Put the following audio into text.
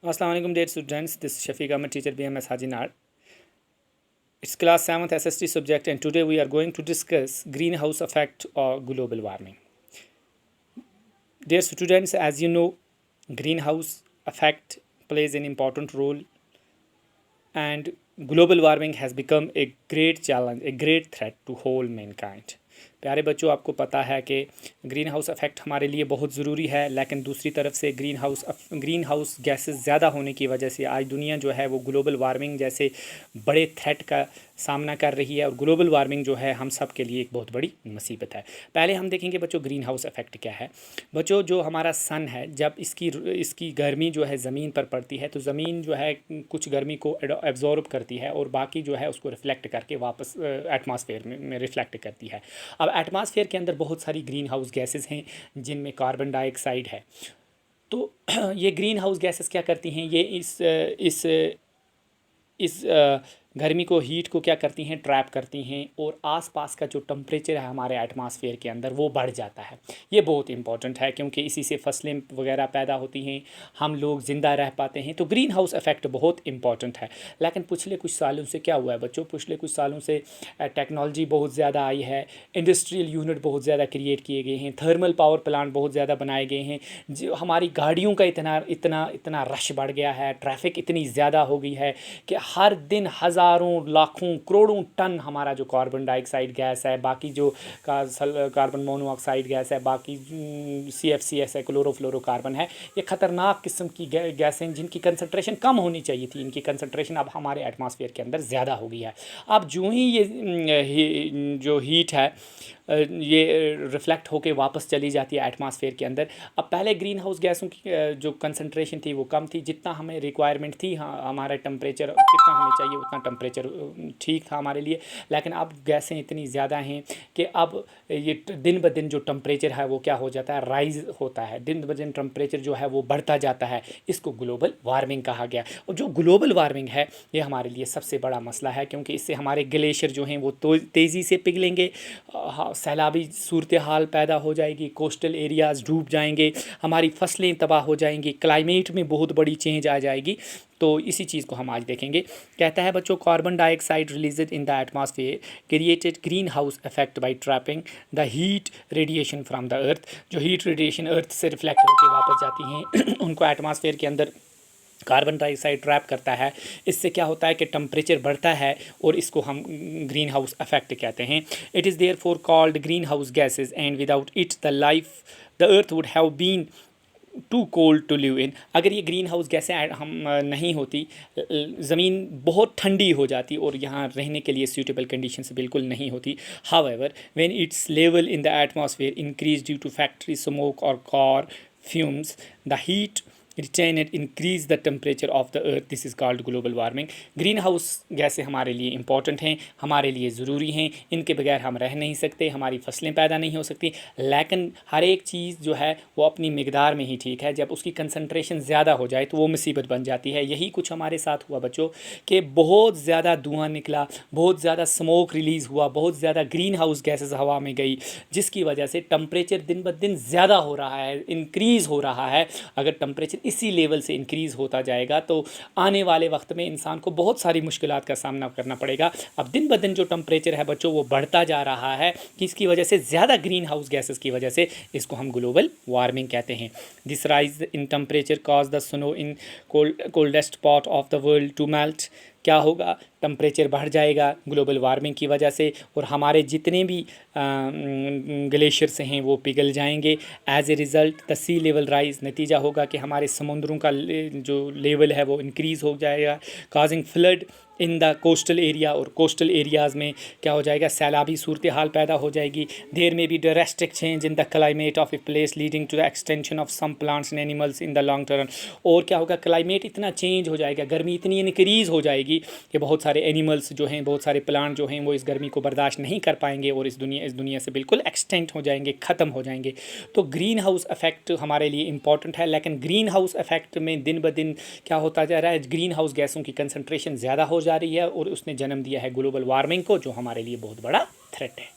Assalamu alaikum dear students, this is Shafiq Ahmed, teacher BMS Haji Nad. It's class 7th SST subject and today we are going to discuss greenhouse effect or global warming. Dear students, as you know, greenhouse effect plays an important role and global warming has become a great challenge, a great threat to whole mankind. प्यारे बच्चों, आपको पता है कि green house effect हमारे लिए बहुत ज़रूरी है, लेकिन दूसरी तरफ से ग्रीन हाउस गैसेस ज़्यादा होने की वजह से आज दुनिया जो है वो ग्लोबल वार्मिंग जैसे बड़े थ्रेट का सामना कर रही है और ग्लोबल वार्मिंग जो है हम सब के लिए एक बहुत बड़ी मुसीबत है। पहले हम देखेंगे बच्चों ग्रीन हाउस इफ़ेक्ट क्या है। बच्चों, जो हमारा सन है जब इसकी गर्मी जो है ज़मीन पर पड़ती है तो ज़मीन जो है कुछ गर्मी को एब्जॉर्ब करती है और बाकी जो है उसको रिफ्लेक्ट करके वापस एटमॉस्फेयर में रिफ्लेक्ट करती है। अब एटमॉस्फेयर के अंदर बहुत सारी ग्रीन हाउस गैसेस हैं जिनमें कार्बन डाइऑक्साइड है। तो ये ग्रीन हाउस गैसेस क्या करती हैं, ये इस गर्मी को हीट को क्या करती हैं, ट्रैप करती हैं और आसपास का जो टेम्परेचर है हमारे एटमॉस्फेयर के अंदर वो बढ़ जाता है। ये बहुत इंपॉर्टेंट है क्योंकि इसी से फसलें वगैरह पैदा होती हैं, हम लोग ज़िंदा रह पाते हैं। तो ग्रीन हाउस इफ़ेक्ट बहुत इंपॉर्टेंट है। लेकिन पिछले कुछ सालों से क्या हुआ है बच्चों, पिछले कुछ सालों से टेक्नोलॉजी बहुत ज़्यादा आई है, इंडस्ट्रियल यूनिट बहुत ज़्यादा क्रिएट किए गए हैं, थर्मल पावर प्लांट बहुत ज़्यादा बनाए गए हैं, जो हमारी गाड़ियों का इतना रश बढ़ गया है, ट्रैफिक इतनी ज़्यादा हो गई है कि हर दिन हज़ारों लाखों करोड़ों टन हमारा जो कार्बन डाइऑक्साइड गैस है, बाकी जो कार्बन मोनोऑक्साइड गैस है, बाकी CFCS है, क्लोरोफ्लोरोकार्बन है, ये ख़तरनाक किस्म की गैसें जिनकी कंसंट्रेशन कम होनी चाहिए थी, इनकी कंसंट्रेशन अब हमारे एटमॉस्फेयर के अंदर ज़्यादा हो गई है। अब जो ही ये जो हीट है ये रिफ्लेक्ट होके वापस चली जाती है एटमॉस्फेयर के अंदर। अब पहले ग्रीन हाउस गैसों की जो कंसंट्रेशन थी वो कम थी, जितना हमें रिक्वायरमेंट थी, हाँ हमारा टेम्परेचर कितना हमें चाहिए उतना टेम्परेचर ठीक था हमारे लिए। लेकिन अब गैसें इतनी ज़्यादा हैं कि अब ये दिन ब दिन जो टेम्परेचर है वो क्या हो जाता है, राइज़ होता है, दिन ब दिन टेम्परेचर जो है वो बढ़ता जाता है। इसको ग्लोबल वार्मिंग कहा गया। और जो ग्लोबल वार्मिंग है ये हमारे लिए सबसे बड़ा मसला है क्योंकि इससे हमारे ग्लेशियर जो हैं वो तेज़ी से पिघलेंगे, सैलाबी सूरत हाल पैदा हो जाएगी, कोस्टल एरियाज़ डूब जाएंगे, हमारी फसलें तबाह हो जाएंगी, क्लाइमेट में बहुत बड़ी चेंज आ जाएगी। तो इसी चीज़ को हम आज देखेंगे। कहता है बच्चों, carbon dioxide released in the atmosphere created green house effect by trapping the heat radiation from the earth. जो हीट रेडिएशन अर्थ से रिफ्लेक्ट होकर वापस जाती हैं उनको एटमॉस्फेयर के अंदर कार्बन डाइऑक्साइड ट्रैप करता है। इससे क्या होता है कि टेम्परेचर बढ़ता है और इसको हम ग्रीन हाउस इफेक्ट कहते हैं। It is therefore called green house gases and without it the earth would have been too cold to live in. अगर ये ग्रीन हाउस गैसें हम नहीं होती, ज़मीन बहुत ठंडी हो जाती और यहाँ रहने के लिए सूटेबल कंडीशंस बिल्कुल नहीं होती। However when its level in the atmosphere increase due to factory smoke और car fumes the heat retain and increase the temperature of the earth, this is called global warming. Greenhouse गैसें हमारे लिए important हैं, हमारे लिए ज़रूरी हैं, इनके बगैर हम रह नहीं सकते, हमारी फसलें पैदा नहीं हो सकती। लेकिन हर एक चीज़ जो है वो अपनी मिकदार में ही ठीक है, जब उसकी कंसंट्रेशन ज़्यादा हो जाए तो वो मुसीबत बन जाती है। यही कुछ हमारे साथ हुआ बच्चों कि बहुत ज़्यादा धुआं निकला, बहुत ज़्यादा स्मोक रिलीज़ हुआ, बहुत ज़्यादा ग्रीन हाउस गैसेज हवा में गई, जिसकी वजह से टेम्परेचर दिन ब दिन ज़्यादा हो रहा है, इंक्रीज़ हो रहा है। अगर टेम्परेचर इसी लेवल से इंक्रीज़ होता जाएगा तो आने वाले वक्त में इंसान को बहुत सारी मुश्किलात का सामना करना पड़ेगा। अब दिन ब दिन जो टेम्परेचर है बच्चों वो बढ़ता जा रहा है, किसकी वजह से, ज़्यादा ग्रीन हाउस गैसेस की वजह से। इसको हम ग्लोबल वार्मिंग कहते हैं। This rise in temperature cause the snow in coldest part of the world to melt. क्या होगा, टेम्परेचर बढ़ जाएगा ग्लोबल वार्मिंग की वजह से और हमारे जितने भी ग्लेशियर्स हैं वो पिघल जाएंगे। As a result the sea level rise, नतीजा होगा कि हमारे समुद्रों का जो लेवल है वो इंक्रीज़ हो जाएगा, causing flood in the coastal area. और कोस्टल एरियाज़ में क्या हो जाएगा, सैलाबी सूरत हाल पैदा हो जाएगी। There may be drastic change in the climate of a place leading to the extension of some plants and animals in the long term. और क्या होगा, क्लाइमेट इतना चेंज हो जाएगा, गर्मी इतनी इंक्रीज़ हो जाएगी कि बहुत सारे एनिमल्स जो हैं, बहुत सारे प्लांट जो हैं वो इस गर्मी को बर्दाश्त नहीं कर पाएंगे और इस दुनिया से बिल्कुल एक्सटेंट हो जाएंगे, ख़त्म हो जाएंगे। तो ग्रीन हाउस इफेक्ट हमारे लिए इंपॉर्टेंट है, लेकिन ग्रीन हाउस इफेक्ट में दिन ब दिन क्या होता जा रहा है, ग्रीन हाउस गैसों की कंसंट्रेशन ज़्यादा हो जा रही है और उसने जन्म दिया है ग्लोबल वार्मिंग को, जो हमारे लिए बहुत बड़ा थ्रेट है।